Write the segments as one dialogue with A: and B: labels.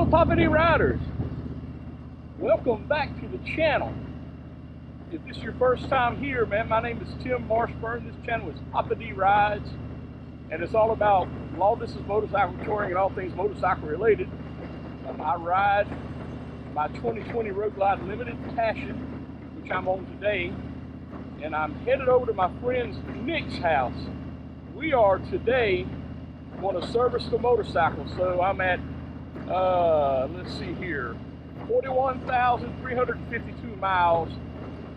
A: Poppa-D riders, welcome back to the channel. If this is your first time here, man, my name is Tim Marshburn. This channel is Poppa-D Rides, and it's all about long distance motorcycle touring and all things motorcycle related. I ride my 2020 Road Glide Limited Passion, which I'm on today, and I'm headed over to my friend's Nick's house. We are today going to service the motorcycle, so I'm at let's see here, 41,352 miles,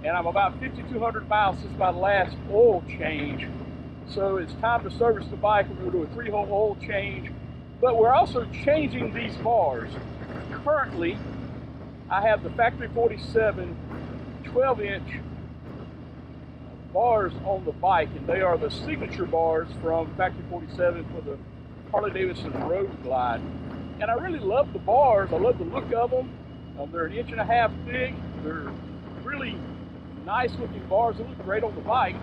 A: and I'm about 5,200 miles since my last oil change. So it's time to service the bike. We're going to do a 3-hole oil change, but we're also changing these bars. Currently, I have the Factory 47 12-inch bars on the bike, and they are the signature bars from Factory 47 for the Harley-Davidson Road Glide. And I really love the bars. I love the look of them. They're 1.5 inches thick. They're really nice looking bars. They look great on the bike,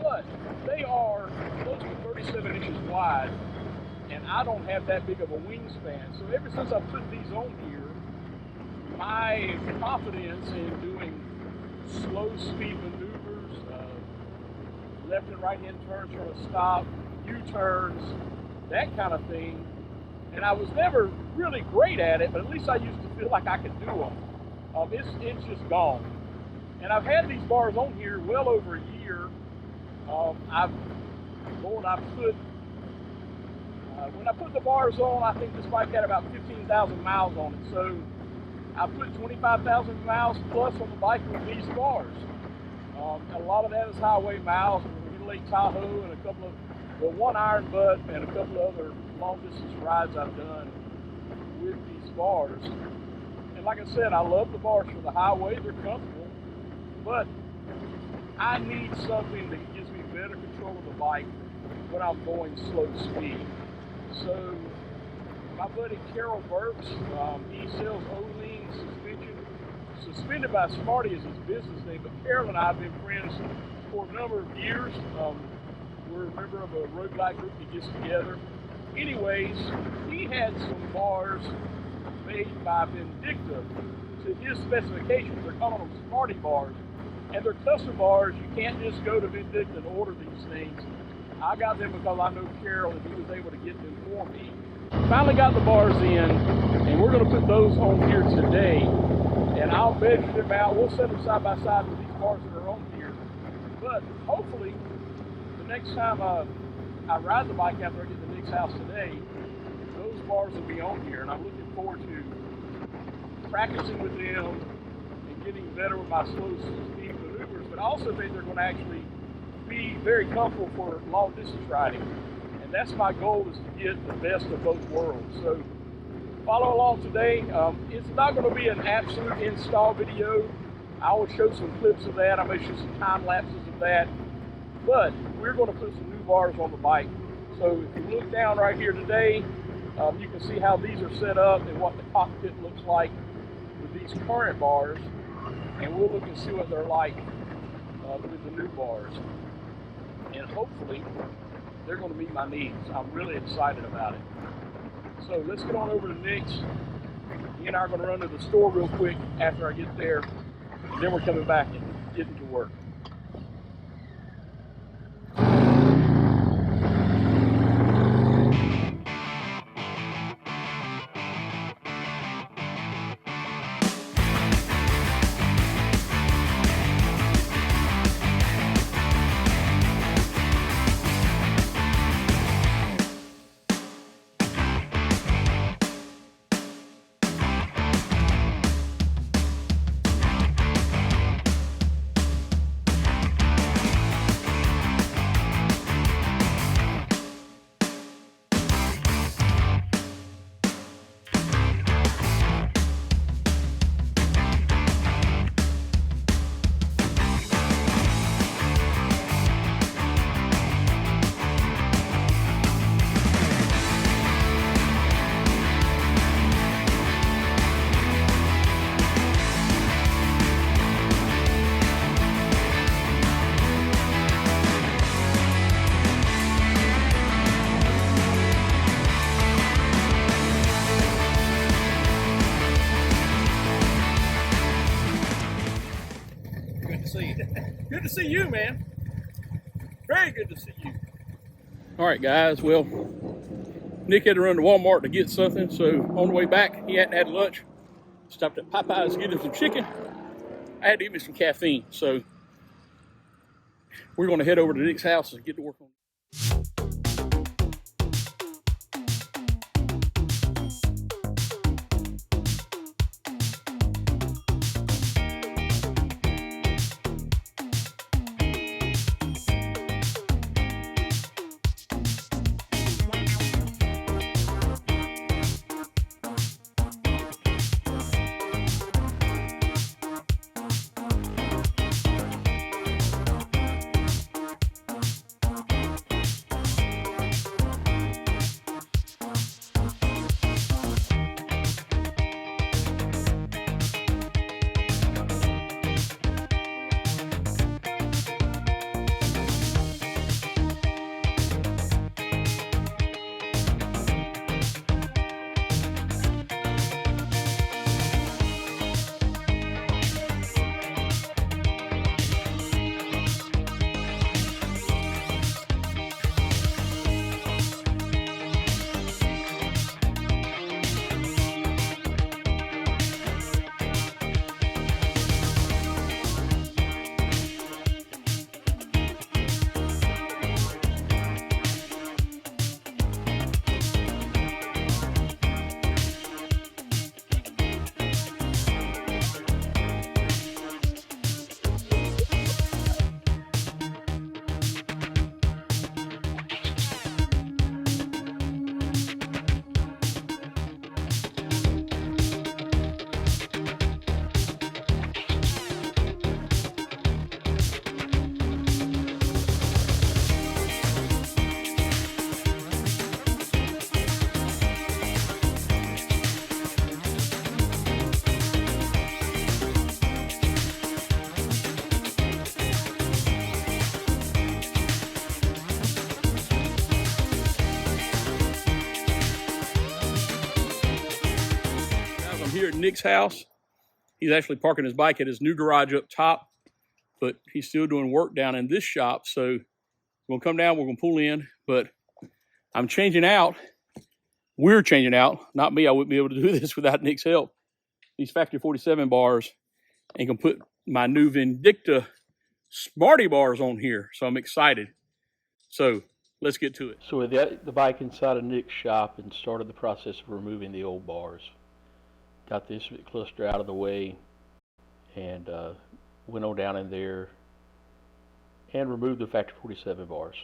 A: but they are close to 37 inches wide, and I don't have that big of a wingspan. So ever since I put these on here, my confidence in doing slow speed maneuvers, left and right hand turns from a stop, U-turns, that kind of thing. And I was never really great at it, but at least I used to feel like I could do them. It's just gone. And I've had these bars on here well over a year. When I put the bars on, I think this bike had about 15,000 miles on it. So I put 25,000 miles plus on the bike with these bars. A lot of that is highway miles, Lake Tahoe, and a couple of, one iron butt and a couple of other long distance rides I've done with these bars. And like I said, I love the bars for the highway. They're comfortable, but I need something that gives me better control of the bike when I'm going slow speed. So my buddy Carol Burks, he sells O-Ling suspension. Suspended by Smarty is his business name, but Carol and I have been friends for a number of years. We're a member of a road glide group that gets together. Anyways, he had some bars made by Vindicta to his specifications. They're calling them Smarty Bars, and they're custom bars. You can't just go to Vindicta and order these things. I got them because I know Carol, and he was able to get them for me. Finally got the bars in, and we're going to put those on here today, and I'll measure them out. We'll set them side by side with these bars that are on here, but hopefully the next time I ride the bike after I get to Nick's house today, those bars will be on here, and I'm looking forward to practicing with them and getting better with my slow speed maneuvers. But I also think they're going to actually be very comfortable for long distance riding, and that's my goal, is to get the best of both worlds. So follow along today. It's not going to be an absolute install video. I will show some clips of that. I may show some time lapses of that, but we're going to put some new bars on the bike. So if you look down right here today, you can see how these are set up and what the cockpit looks like with these current bars, and we'll look and see what they're like with the new bars. And hopefully they're going to meet my needs. I'm really excited about it. So let's get on over to Nick's. He and I are going to run to the store real quick after I get there, and then we're coming back and getting to work. see you, man. Very good to see you.
B: All right, guys. Well, Nick had to run to Walmart to get something, so on the way back, he hadn't had lunch. Stopped at Poppa-D's to get him some chicken. I had to eat me some caffeine, so we're going to head over to Nick's house and get to work on it. Here at Nick's house. He's actually parking his bike at his new garage up top, but he's still doing work down in this shop. So we're gonna come down, we're gonna pull in, but I'm changing out. We're changing out, not me. I wouldn't be able to do this without Nick's help. These Factory 47 bars, and can put my new Vindicta Smarty Bars on here. So I'm excited. So let's get to it. So we got the bike inside of Nick's shop and started the process of removing the old bars. Got this cluster out of the way and went on down in there and removed the Factory 47 bars.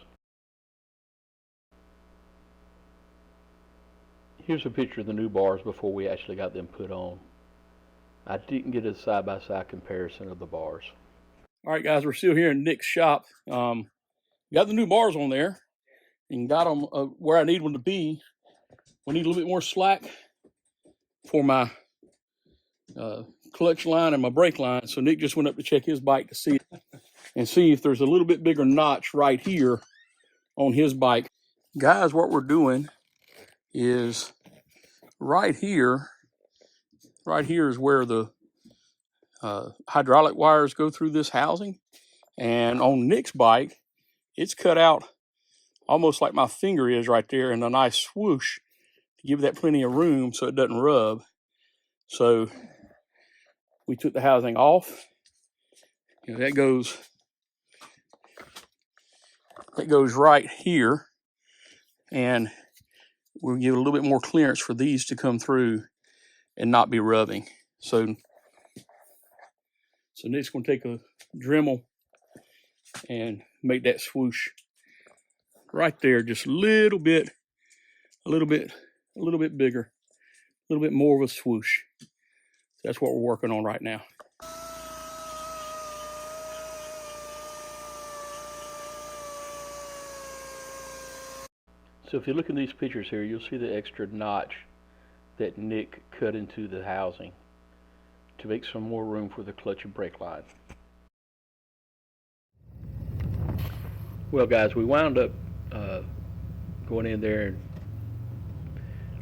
B: Here's a picture of the new bars before we actually got them put on. I didn't get a side-by-side comparison of the bars. All right, guys, we're still here in Nick's shop. Got the new bars on there and got them where I need them to be. We need a little bit more slack for my clutch line and my brake line. So Nick just went up to check his bike to see if there's a little bit bigger notch right here on his bike. Guys, what we're doing is right here is where the hydraulic wires go through this housing. And on Nick's bike, it's cut out almost like my finger is right there, and a nice swoosh to give that plenty of room so it doesn't rub. So we took the housing off. You know, that goes right here, and we'll give a little bit more clearance for these to come through and not be rubbing. So Nick's going to take a Dremel and make that swoosh right there, just a little bit bigger, a little bit more of a swoosh. That's what we're working on right now. So if you look in these pictures here, you'll see the extra notch that Nick cut into the housing to make some more room for the clutch and brake line. Well, guys, we wound up going in there and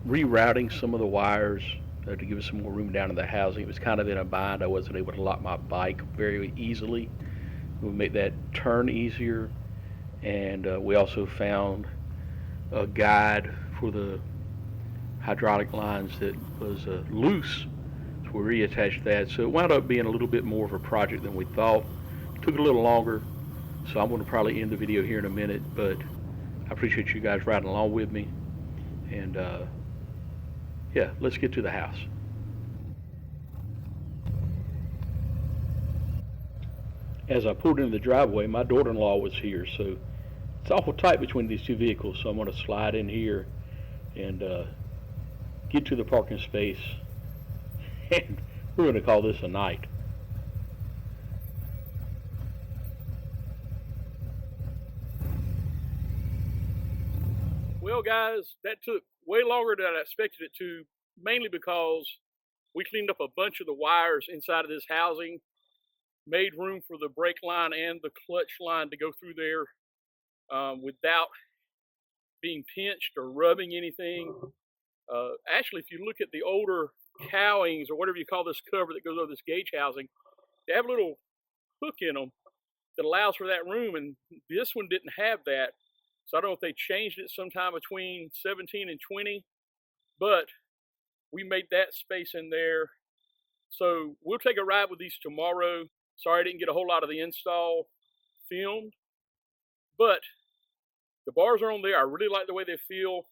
B: rerouting some of the wires to give us some more room down in the housing. It was kind of in a bind. I wasn't able to lock my bike very easily, We'll make that turn easier. And we also found a guide for the hydraulic lines that was loose, so we reattached that. So it wound up being a little bit more of a project than we thought. Took a little longer, so I'm going to probably end the video here in a minute, but I appreciate you guys riding along with me. And yeah, let's get to the house. As I pulled into the driveway, my daughter-in-law was here, so it's awful tight between these two vehicles, so I'm going to slide in here and get to the parking space, and we're going to call this a night. Well, guys, that took way longer than I expected it to, mainly because we cleaned up a bunch of the wires inside of this housing, made room for the brake line and the clutch line to go through there without being pinched or rubbing anything. Actually, if you look at the older cowings, or whatever you call this cover that goes over this gauge housing, they have a little hook in them that allows for that room, and this one didn't have that. So I don't know if they changed it sometime between 17 and 20, but we made that space in there. So we'll take a ride with these tomorrow. Sorry I didn't get a whole lot of the install filmed, but the bars are on there. I really like the way they feel.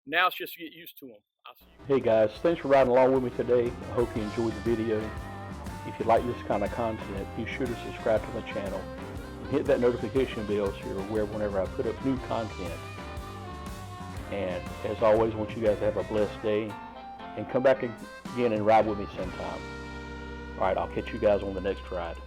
B: Now it's just to get used to them. I'll see you. Hey guys, thanks for riding along with me today. I hope you enjoyed the video. If you like this kind of content, be sure to subscribe to the channel and hit that notification bell so you're aware whenever I put up new content. And as always, I want you guys to have a blessed day and come back again and ride with me sometime. All right, I'll catch you guys on the next ride.